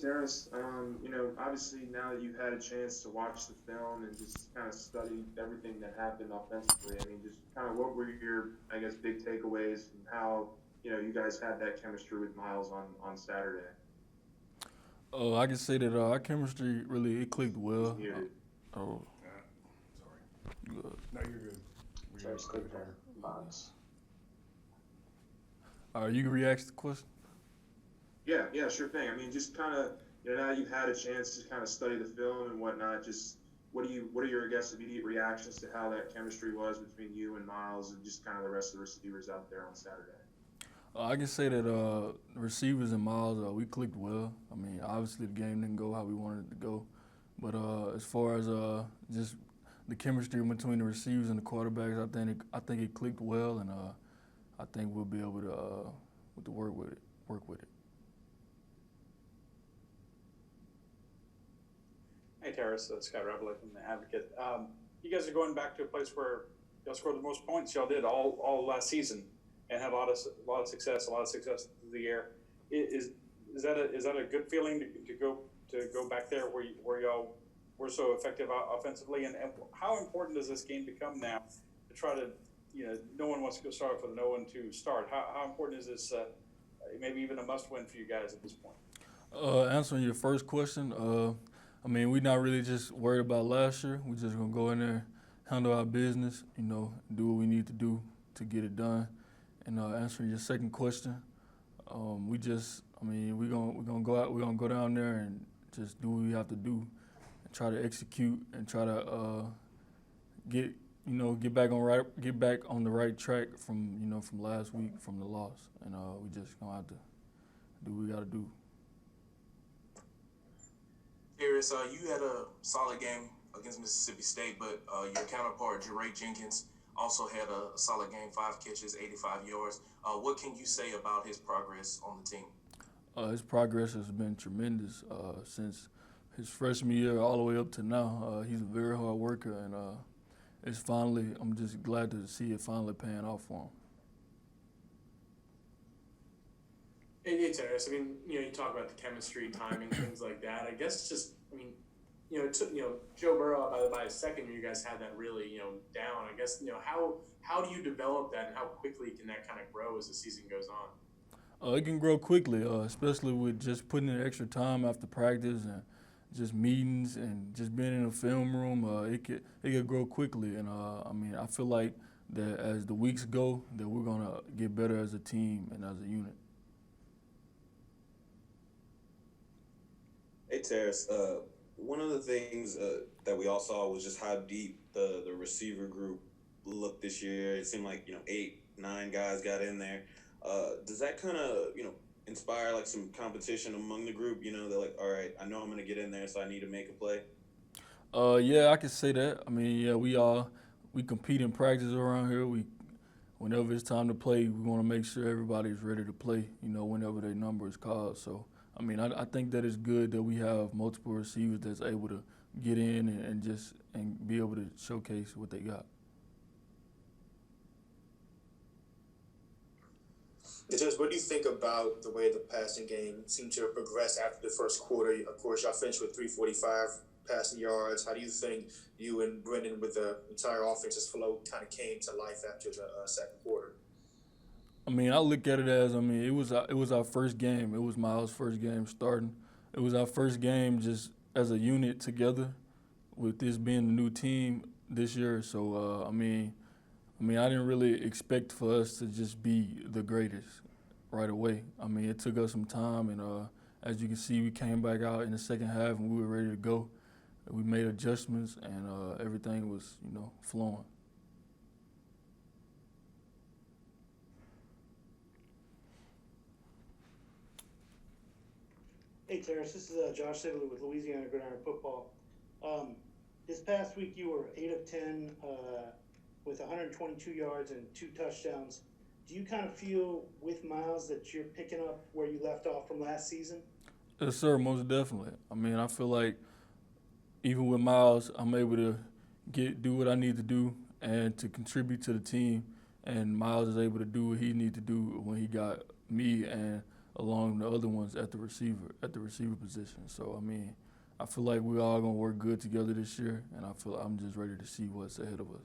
Terrace, obviously now that you've had a chance to watch the film and just kind of study everything that happened offensively, I mean, just kind of what were your, I guess, big takeaways and how, you guys had that chemistry with Miles on Saturday? I can say that our chemistry really it clicked He's well. muted. Oh, Sorry. good. No, you're good. Terrace, We click can that hear. box. You can react to the question. Yeah, sure thing. I mean, just kind of, now you've had a chance to kind of study the film and whatnot, just what are your, I guess, immediate reactions to how that chemistry was between you and Miles and just kind of the rest of the receivers out there on Saturday? I can say that receivers and Miles, we clicked well. I mean, obviously the game didn't go how we wanted it to go, but as far as just the chemistry between the receivers and the quarterbacks, I think it clicked well, and I think we'll be able to work with it. Hey, Terrace, Scott Reveley from the Advocate. You guys are going back to a place where y'all scored the most points y'all did all last season, and had a lot of success through the year. Is that a good feeling to go back there where y'all were so effective offensively? And how important does this game become now to try to, no one wants to go start with no one to start. How important is this? Maybe even a must win for you guys at this point. Answering your first question, I mean, we're not really just worried about last year. We're just gonna go in there, handle our business, do what we need to do to get it done. And answering your second question, we're gonna go out, we're gonna go down there and just do what we have to do, and try to execute and try to get get back on the right track from last week from the loss, and we just gonna have to do what we gotta do. Terrace, you had a solid game against Mississippi State, but your counterpart, Jarrett Jenkins, also had a solid game, 5 catches, 85 yards. What can you say about his progress on the team? His progress has been tremendous since his freshman year all the way up to now. He's a very hard worker, and I'm just glad to see it finally paying off for him. Hey, Terrace. I mean, you talk about the chemistry, timing, things like that. I guess just, I mean, it took, Joe Burrow by his second year, you guys had that really, down. I guess, how do you develop that, and how quickly can that kind of grow as the season goes on? It can grow quickly, especially with just putting in extra time after practice and just meetings and just being in a film room. It could grow quickly, and I feel like that as the weeks go, that we're gonna get better as a team and as a unit. Hey, Terrace. One of the things that we all saw was just how deep the receiver group looked this year. It seemed like 8, 9 guys got in there. Does that kind of inspire like some competition among the group? They're like, all right, I know I'm gonna get in there, so I need to make a play. Yeah, I can say that. I mean, yeah, we compete in practice around here. Whenever it's time to play, we want to make sure everybody's ready to play. Whenever their number is called. So, I mean, I think that it's good that we have multiple receivers that's able to get in and be able to showcase what they got. Just what do you think about the way the passing game seemed to have progressed after the first quarter? Of course, y'all finished with 345 passing yards. How do you think you and Brennan, with the entire offense's flow, kind of came to life after the second quarter? I mean, I look at it as, it was our first game. It was Miles' first game starting. It was our first game just as a unit together, with this being the new team this year. So, I didn't really expect for us to just be the greatest right away. It took us some time, and as you can see, we came back out in the second half and we were ready to go. We made adjustments, and everything was, flowing. Hey, Terrace, this is Josh Sibley with Louisiana Gridiron Football. This past week, you were 8 of 10 with 122 yards and 2 touchdowns. Do you kind of feel with Miles that you're picking up where you left off from last season? Yes, sir, most definitely. I feel like even with Miles, I'm able to do what I need to do and to contribute to the team. And Miles is able to do what he needs to do when he got me and along the other ones at the receiver position. So I mean, I feel like we're all gonna work good together this year, and I feel I'm just ready to see what's ahead of us.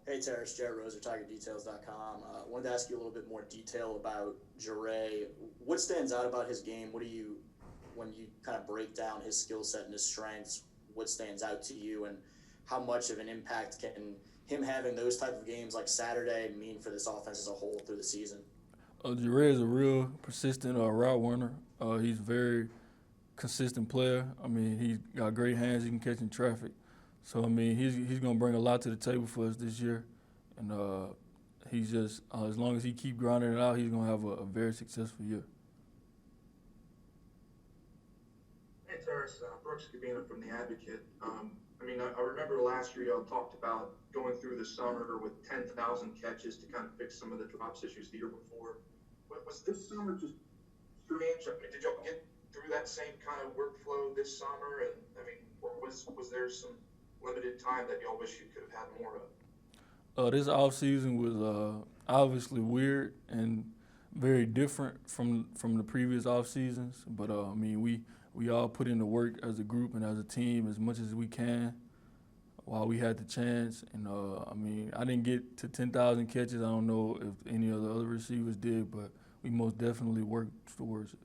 Hey Terrace, Jarrett Rose, TigerDetails.com. Wanted to ask you a little bit more detail about Jarrett. What stands out about his game? When you kind of break down his skill set and his strengths, what stands out to you, and how much of an impact can him having those type of games like Saturday mean for this offense as a whole through the season? Jarrett is a real persistent route runner. He's a very consistent player. I mean, he's got great hands. He can catch in traffic. So, I mean, he's going to bring a lot to the table for us this year. And he's just, as long as he keep grinding it out, he's going to have a very successful year. Hey, Terrace, Brooks Cabina from The Advocate. I remember last year y'all talked about going through the summer with 10,000 catches to kind of fix some of the drops issues the year before. Was this summer just strange? I mean, did y'all get through that same kind of workflow this summer? And, or was there some limited time that y'all wish you could have had more of? This offseason was obviously weird and very different from the previous off seasons. But I mean, we all put in the work as a group and as a team as much as we can while we had the chance. And I mean, I didn't get to 10,000 catches. I don't know if any of the other receivers did, but we most definitely worked towards it.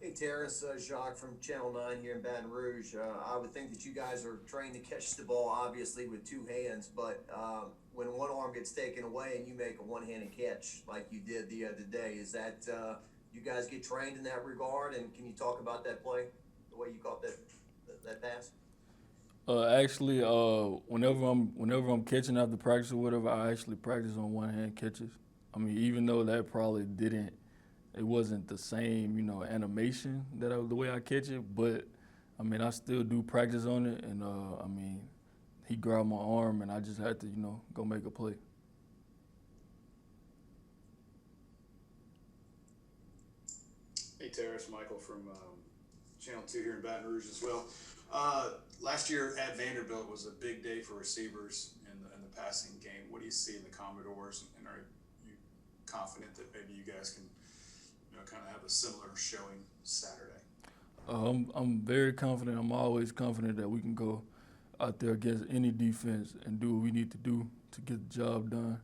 Hey Terrace, Jacques from Channel 9 here in Baton Rouge. I would think that you guys are trained to catch the ball, obviously, with two hands, but when one arm gets taken away and you make a one-handed catch like you did the other day, is that you guys get trained in that regard? And can you talk about that play, the way you caught that pass? Actually, whenever I'm catching after practice or whatever, I actually practice on one-hand catches. I mean, even though that probably it wasn't the same, animation the way I catch it, but I mean, I still do practice on it, and I mean, he grabbed my arm, and I just had to, go make a play. Hey Terrace, Michael from Channel 2 here in Baton Rouge as well. Last year at Vanderbilt was a big day for receivers in the passing game. What do you see in the Commodores, and are you confident that maybe you guys can kind of have a similar showing Saturday? I'm very confident. I'm always confident that we can go out there against any defense and do what we need to do to get the job done.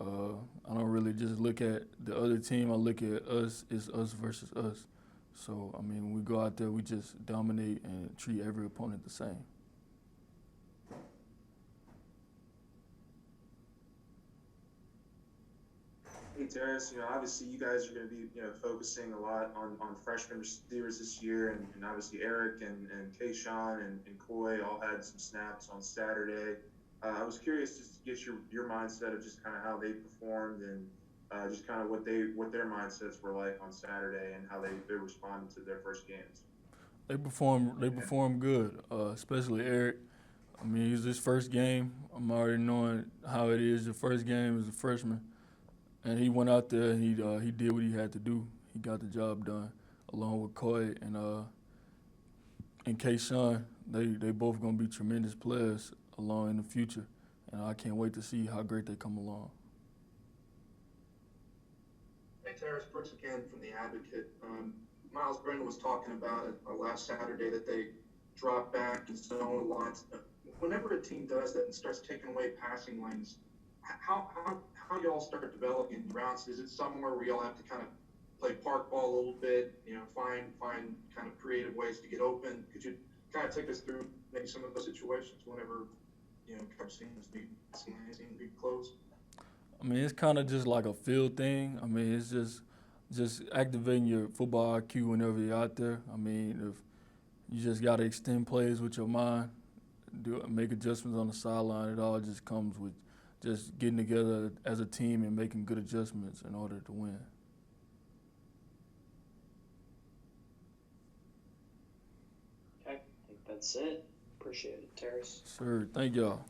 I don't really just look at the other team. I look at us. It's us versus us. So, I mean, when we go out there, we just dominate and treat every opponent the same. Hey Terrace, obviously you guys are going to be, focusing a lot on freshman receivers this year, and obviously Eric and Kayshawn and Coy all had some snaps on Saturday. I was curious just to get your mindset of just kind of how they performed and just kind of what their mindsets were like on Saturday and how they responded to their first games. They performed good, especially Eric. I mean, it was his first game. I'm already knowing how it is. The first game as a freshman. And he went out there and he did what he had to do. He got the job done, along with Coy and Kayshawn. They both gonna be tremendous players along in the future, and I can't wait to see how great they come along. Hey Terrace, Brooks again from The Advocate. Miles Brennan was talking about it last Saturday that they drop back and zone the lines. Whenever a team does that and starts taking away passing lanes, how y'all start developing routes? Is it somewhere where y'all have to kind of play park ball a little bit, find kind of creative ways to get open? Could you kind of take us through maybe some of those situations whenever, seems to be closed? I mean, it's kind of just like a field thing. I mean, it's just activating your football IQ whenever you're out there. I mean, if you just got to extend plays with your mind, make adjustments on the sideline, it all just comes with just getting together as a team and making good adjustments in order to win. Okay, I think that's it. Appreciate it, Terrace. Sure. Thank y'all.